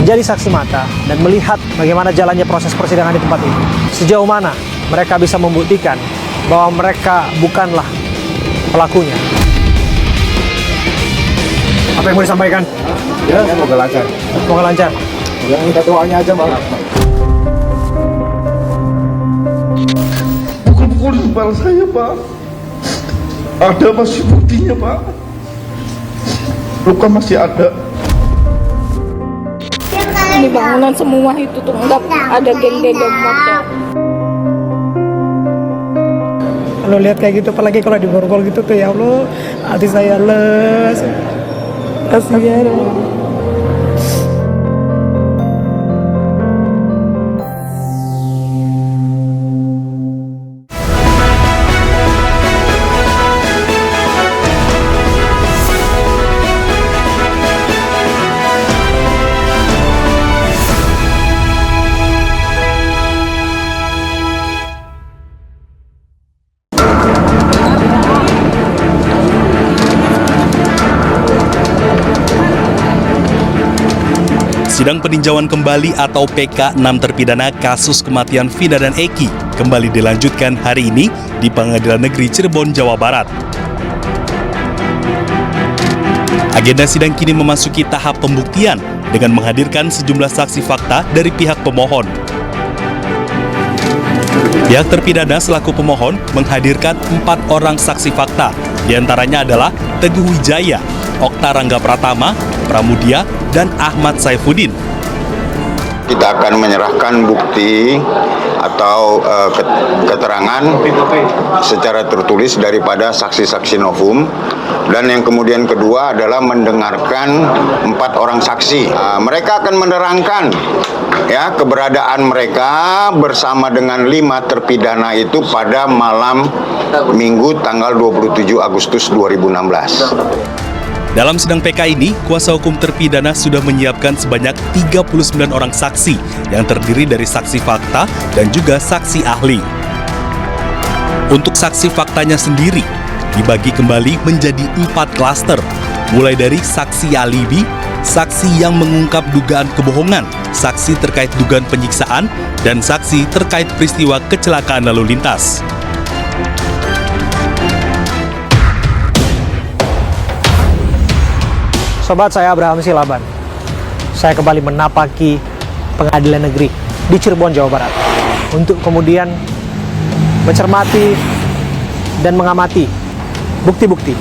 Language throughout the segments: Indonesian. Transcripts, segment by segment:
menjadi saksi mata dan melihat bagaimana jalannya proses persidangan di tempat ini. Sejauh mana mereka bisa membuktikan bahwa mereka bukanlah pelakunya. Apa yang mau disampaikan? Ya, semoga lancar. Semoga lancar. Yang minta doanya aja, Bang. Pukul-pukul di kepala saya, Pak. Ada masih buktinya, Pak. Luka masih ada. Di bangunan semua itu tuh enggak ada geng-geng motor. Kalau lihat kayak gitu, apalagi kalau di borgol gitu tuh, ya Allah, hati saya les. Kasihan. Sidang peninjauan kembali atau PK 6 terpidana kasus kematian Vina dan Eki kembali dilanjutkan hari ini di Pengadilan Negeri Cirebon, Jawa Barat. Agenda sidang kini memasuki tahap pembuktian dengan menghadirkan sejumlah saksi fakta dari pihak pemohon. Pihak terpidana selaku pemohon menghadirkan 4 orang saksi fakta, diantaranya adalah Teguh Wijaya, Okta Rangga Pratama, Pramudia, dan Ahmad Saifuddin. Kita akan menyerahkan bukti atau keterangan secara tertulis daripada saksi-saksi novum, dan yang kemudian kedua adalah mendengarkan 4 orang saksi. Mereka akan menerangkan ya keberadaan mereka bersama dengan 5 terpidana itu pada malam Minggu tanggal 27 Agustus 2016. Dalam sidang PK ini, kuasa hukum terpidana sudah menyiapkan sebanyak 39 orang saksi yang terdiri dari saksi fakta dan juga saksi ahli. Untuk saksi faktanya sendiri, dibagi kembali menjadi 4 klaster, mulai dari saksi alibi, saksi yang mengungkap dugaan kebohongan, saksi terkait dugaan penyiksaan, dan saksi terkait peristiwa kecelakaan lalu lintas. Sobat, saya Abraham Silaban. Saya kembali menapaki Pengadilan Negeri di Cirebon, Jawa Barat untuk kemudian mencermati dan mengamati bukti-bukti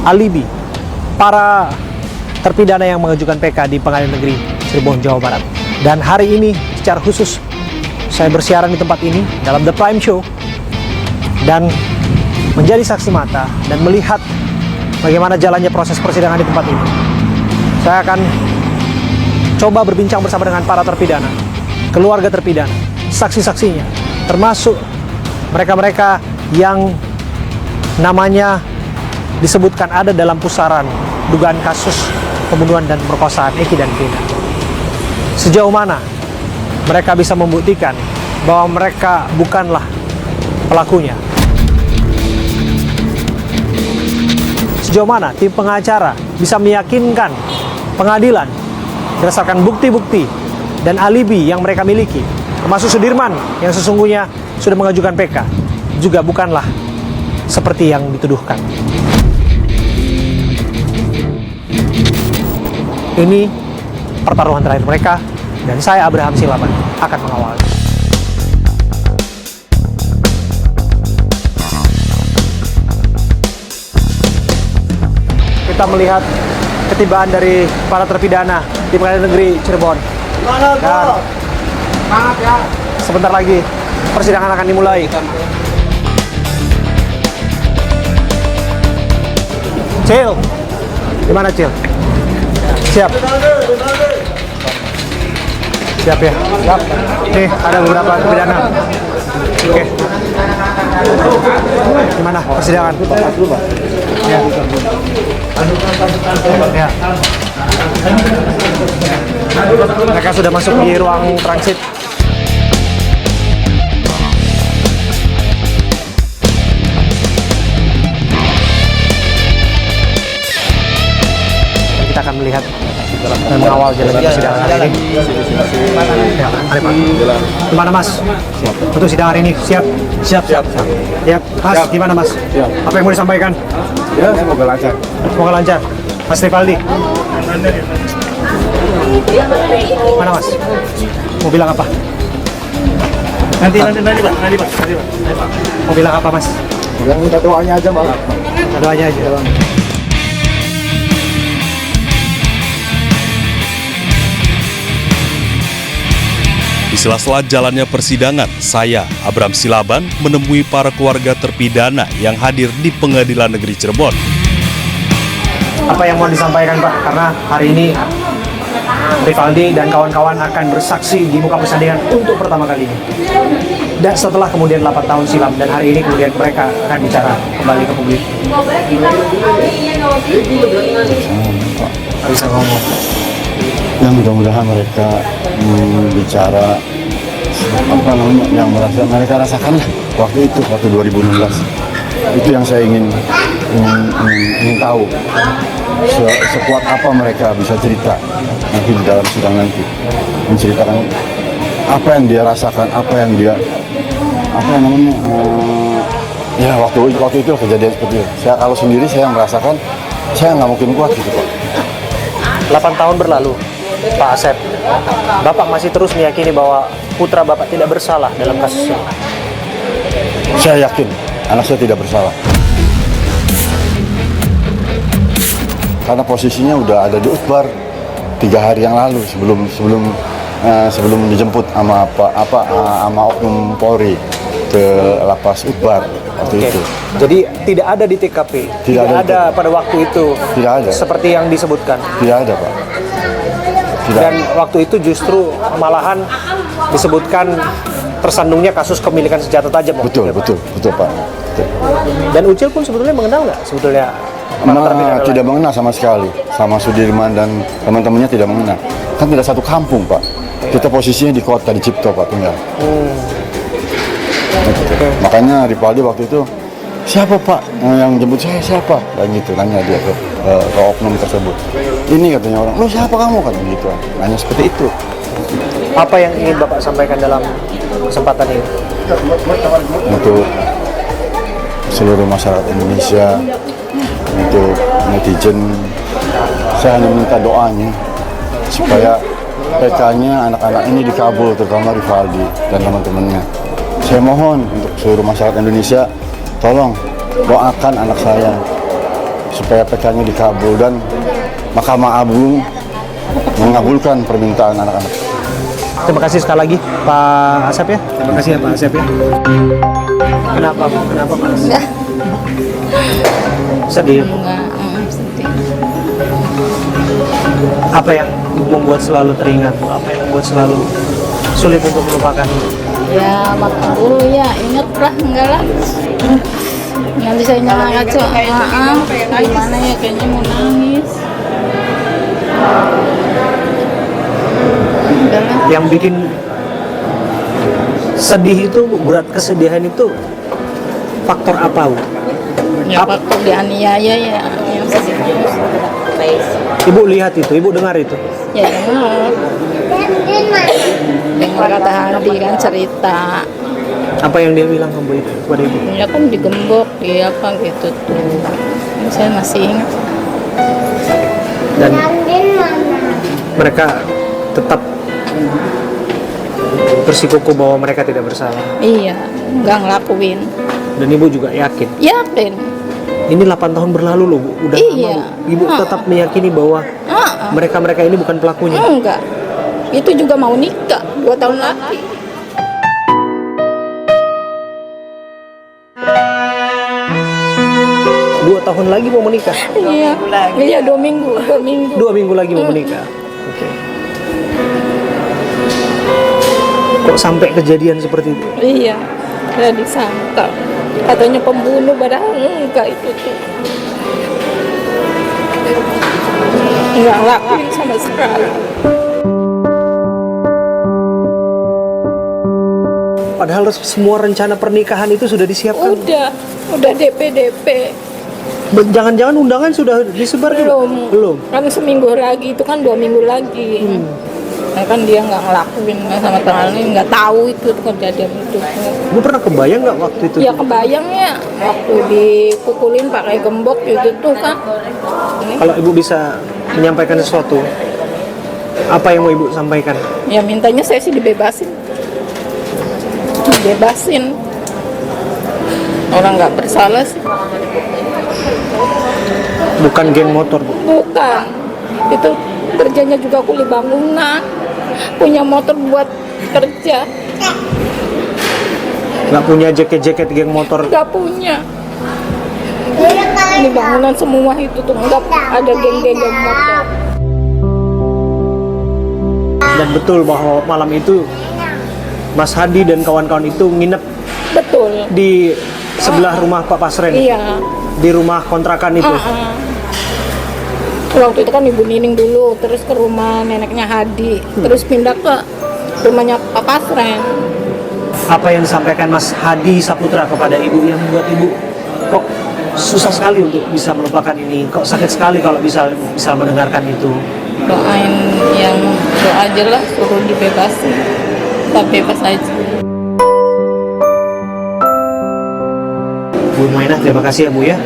alibi para terpidana yang mengajukan PK di Pengadilan Negeri Cirebon, Jawa Barat. Dan hari ini secara khusus saya bersiaran di tempat ini dalam The Prime Show dan menjadi saksi mata dan melihat bagaimana jalannya proses persidangan di tempat ini. Saya akan coba berbincang bersama dengan para terpidana, keluarga terpidana, saksi-saksinya, termasuk mereka-mereka yang namanya disebutkan ada dalam pusaran dugaan kasus pembunuhan dan pemerkosaan Eki dan Vina. Sejauh mana mereka bisa membuktikan bahwa mereka bukanlah pelakunya. Sejauh mana tim pengacara bisa meyakinkan pengadilan berdasarkan bukti-bukti dan alibi yang mereka miliki, termasuk Sudirman yang sesungguhnya sudah mengajukan PK juga bukanlah seperti yang dituduhkan. Ini pertaruhan terakhir mereka dan saya Abraham Silaban akan mengawal. Kita melihat ketibaan dari para terpidana di Pengadilan Negeri Cirebon. Dan sebentar lagi persidangan akan dimulai. Cil, gimana Cil? Siap? Siap ya? Siap. Nih, ada beberapa terpidana. Oke. Gimana persidangan? Ya. Ya. Mereka sudah masuk di ruang transit. Kita akan melihat dan mengawal jalannya persidangan hari ini. Ya, mari Pak. Gimana Mas? Untuk sidang hari ini siap? Siap. Mas, gimana Mas? Apa yang mau disampaikan? Ya, semoga lancar. Semoga lancar. Mas Rivaldi. Mana Mas? Mau bilang apa? Nanti Pak. Mau bilang apa Mas? Yang minta doanya aja, Bang. Doanya aja. Di sela-sela jalannya persidangan, saya, Abram Silaban, menemui para keluarga terpidana yang hadir di Pengadilan Negeri Cirebon. Apa yang mau disampaikan Pak? Karena hari ini Rivaldi dan kawan-kawan akan bersaksi di muka persidangan untuk pertama kalinya. Dan setelah kemudian 8 tahun silam, dan hari ini kemudian mereka akan bicara kembali ke publik. Nggak bisa ngomong. Ya mudah-mudahan mereka bicara apa namanya yang mereka rasakan lah waktu 2016. Itu yang saya ingin tahu sekuat apa mereka bisa cerita nanti di dalam sidang nanti, menceritakan apa yang dia rasakan, apa yang dia ya waktu itu kejadian seperti itu. Saya kalau sendiri saya merasakan saya nggak mungkin kuat gitu Pak. 8 tahun berlalu, Pak Asep, Bapak masih terus meyakini bahwa putra Bapak tidak bersalah dalam kasus ini? Saya yakin anak saya tidak bersalah. Karena posisinya udah ada di Utbar 3 hari yang lalu sebelum dijemput sama oknum Polri ke lapas Utbar waktu itu. Jadi tidak ada di TKP, tidak ada pada waktu itu. Tidak ada. Seperti yang disebutkan. Tidak ada Pak. Tidak. Dan waktu itu justru malahan disebutkan tersandungnya kasus kepemilikan senjata tajam. Betul Pak. Betul. Dan Ucil pun sebetulnya mengenal nggak sebetulnya? Tidak mengenal sama sekali, sama Sudirman dan teman-temannya tidak mengenal. Kan tidak satu kampung Pak. Kita posisinya di kota, di Cipto Pak tinggal. Makanya Rivaldi waktu itu, siapa Pak yang jemput saya, siapa? Dan gitu, nanya dia ke oknum tersebut. Ini katanya orang, lu siapa kamu? Kan gitu, nanya seperti itu. Apa yang ingin Bapak sampaikan dalam kesempatan ini? Untuk seluruh masyarakat Indonesia, untuk netizen, saya hanya minta doanya supaya PK-nya anak-anak ini dikabul, terutama Rivaldi dan teman-temannya. Saya mohon untuk seluruh masyarakat Indonesia, tolong doakan anak saya supaya PK-nya dikabul dan Mahkamah Agung mengabulkan permintaan anak-anak. Terima kasih sekali lagi Pak Asep ya. Terima kasih ya Pak Asep ya. Kenapa Pak Asep? Sedih. Sedih. Apa yang membuat selalu teringat? Apa yang membuat selalu sulit untuk melupakan? Ya makan dulu ya, inget lah enggak lah. Nanti saya ngaco, gimana ya, kayaknya mau nangis. Enggak lah. Yang bikin sedih itu, berat kesedihan itu faktor apa Bu? Ya faktor dianiaya ya, yang sedih. Ibu lihat itu, Ibu dengar itu? Ya dengar kata Hadi kan cerita. Apa yang dia bilang kepada Ibu? Ya kan digembok, dia apa gitu tuh. Saya masih ingat. Dan mereka tetap bersikukuh bahwa mereka tidak bersalah. Iya, nggak ngelakuin. Dan Ibu juga yakin? Yakin. Ini 8 tahun berlalu loh Bu, udah Iya. lama Bu. Ibu tetap meyakini bahwa mereka ini bukan pelakunya? Enggak. Itu juga mau nikah 2 tahun lagi. Dua tahun lagi mau menikah? Iya. Iya 2 minggu. 2 minggu lagi mau menikah. Oke. Kok sampai kejadian seperti itu? Iya. Udah disangka. Katanya pembunuh, padahal enggak itu tuh. Enggak ngelakuin sama sekali. Padahal semua rencana pernikahan itu sudah disiapkan. Udah DP. Jangan-jangan undangan sudah disebar juga? Belum. Kan seminggu lagi, itu kan 2 minggu lagi. Nah, kan dia nggak ngelakuin sama tangannya, nggak tahu itu kejadian itu. Ibu pernah kebayang nggak waktu itu? Ya kebayang ya, waktu dipukulin pakai gembok gitu tuh kan. Ini, Kalau ibu bisa menyampaikan sesuatu, apa yang mau ibu sampaikan? ya mintanya saya sih dibebasin. Dibebasin. Orang nggak bersalah sih. Bukan geng motor, Bu. Bukan. Itu kerjanya juga kuli bangunan. Punya motor buat kerja. Nggak punya jaket-jaket geng motor. Nggak punya. Di bangunan semua itu tuh nggak ada geng-geng motor. Dan betul bahwa malam itu Mas Hadi dan kawan-kawan itu nginep Betul. di sebelah rumah Pak Pasren. Iya. Di rumah kontrakan itu. Waktu itu kan Ibu Nining dulu, terus ke rumah neneknya Hadi, terus pindah ke rumahnya Pak Pasren. Apa yang disampaikan Mas Hadi Saputra kepada ibu yang membuat ibu kok susah sekali untuk bisa melupakan ini, kok sakit sekali kalau bisa mendengarkan itu? Doain yang doa aja lah, suruh dibebasin, tetap bebas aja. Bu Mainah, terima kasih ya Bu ya.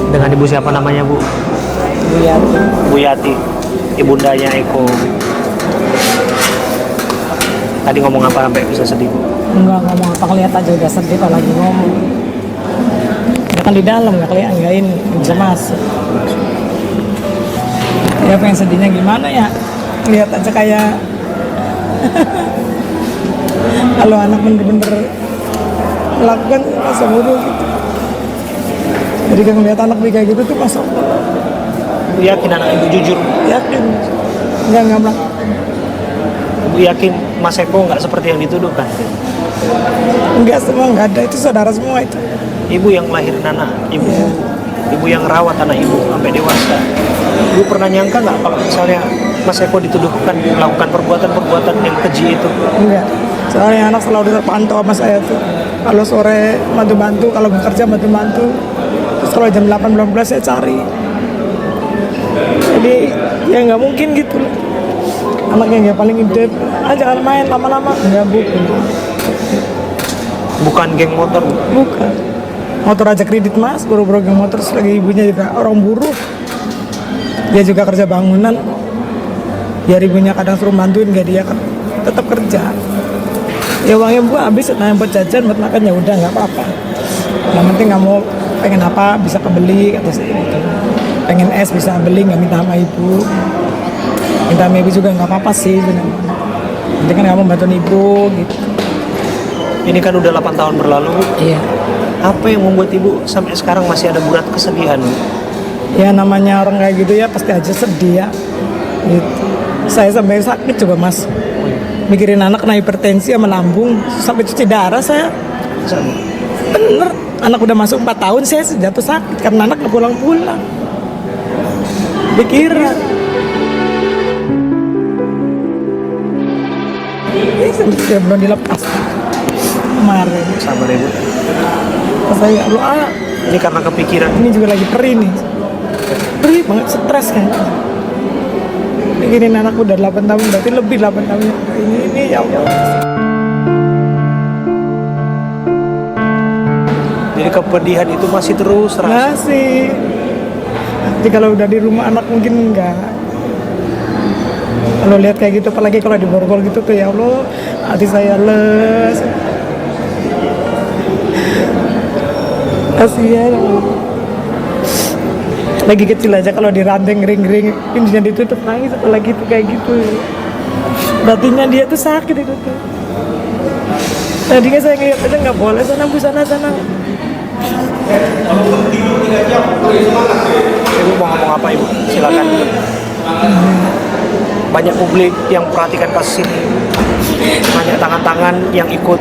Dengan ibu siapa namanya Bu? Bu Yati. Bu Yati, ibundanya Eko. Tadi ngomong apa sampai bisa sedih Bu? Enggak ngomong apa, ngeliat aja udah sedih kalau lagi ngomong. Dia kan di dalam nggak kelihatan, nggak ini nggak bisa masuk. Ya pengen sedihnya gimana ya? Lihat aja kayak kalau anak bener-bener melakukan masa bodoh gitu. Jadi kan ngeliat anak kayak gitu tuh masuk. Ibu yakin anak ibu jujur? Yakin. Enggak melakukan. Ibu yakin Mas Eko nggak seperti yang dituduhkan? Enggak, semua nggak ada, itu saudara semua itu. Ibu yang melahirin anak, ibu yang rawat anak ibu sampai dewasa. Ibu pernah nyangka nggak kalau misalnya Mas Eko dituduhkan melakukan perbuatan-perbuatan yang keji itu? Enggak, soalnya anak selalu terpantau sama saya tuh. Kalau sore bantu-bantu, kalau bekerja bantu-bantu. Terus kalau jam 8 belum pulang saya cari. Jadi ya nggak mungkin gitu loh. Anaknya nggak paling ide, jangan main lama-lama. Enggak, bukan. Bukan geng motor, Bu. Bukan. Motor aja kredit Mas, buru-buru geng motor, lagi ibunya juga orang buruh. Dia juga kerja bangunan. Biar ibunya kadang suruh bantuin, gak dia kan tetap kerja. Ya uangnya Bu habis, nah buat jajan, buat makan ya udah nggak apa-apa. Yang penting nggak mau pengen apa bisa kebeli kata saya gitu. Pengen es bisa beli, nggak minta sama ibu. Minta sama ibu juga nggak apa-apa sih sebenarnya. Nanti kan kamu bantuin ibu gitu. Ini kan udah 8 tahun berlalu, Bu. Iya. Apa yang membuat ibu sampai sekarang masih ada burat kesedihan, Bu? Ya namanya orang kayak gitu ya pasti aja sedih ya. Gitu. Saya sampai sakit coba Mas. Mikirin anak kena hipertensi sama lambung sampai cuci darah saya. Bener. Anak udah masuk 4 tahun saya jatuh sakit karena anak nggak pulang-pulang. Pikiran. Ini sampai belum dilepas. Kemarin. Sabar ya, Bu. Saya Ini karena kepikiran. ini juga lagi perih nih. Perih banget, stres kan. Mikirin anak udah 8 tahun, berarti lebih 8 tahun. Ini ya Allah. Jadi kepedihan itu masih terus terasa. Masih. Jadi kalau udah di rumah anak mungkin enggak. Kalau lihat kayak gitu, apalagi kalau di borgol gitu tuh ya Allah, hati saya les. Kasihan. Lagi kecil aja kalau dirandeng ring-ring, pintunya ditutup nangis, apalagi tuh kayak gitu. Batinnya dia tuh sakit itu tuh. Tadinya saya ngeliat aja nggak boleh sana Bu, sana. Ibu mau ngomong apa, Ibu? Silakan. Banyak publik yang perhatikan kasus ini. Banyak tangan-tangan yang ikut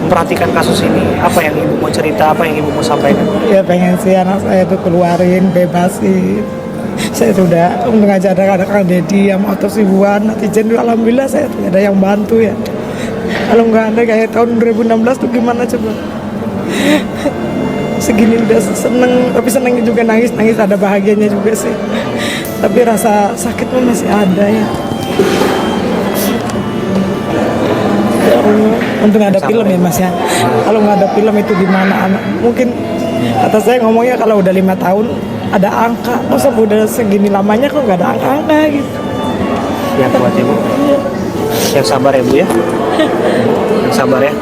memperhatikan kasus ini. Apa yang Ibu mau cerita, apa yang Ibu mau sampaikan? Ya pengen sih anak saya tuh keluarin, bebasin. Saya sudah untung aja ada Kang Deddy yang motor ribuan, netizen juga alhamdulillah saya ada yang bantu ya. Kalau nggak ada kayak tahun 2016 tuh gimana coba? Segini udah seneng, tapi seneng juga nangis ada bahagianya juga sih. Tapi rasa sakitnya masih ada ya. Untung ada film ya Mas ya. Kalau nggak ada film itu gimana anak? Mungkin kata saya ngomongnya kalau udah 5 tahun ada angka, masa udah segini lamanya kok nggak ada angka-angka gitu. Yang kuat ya Bu. Yang sabar ya Bu ya. Yang sabar ya.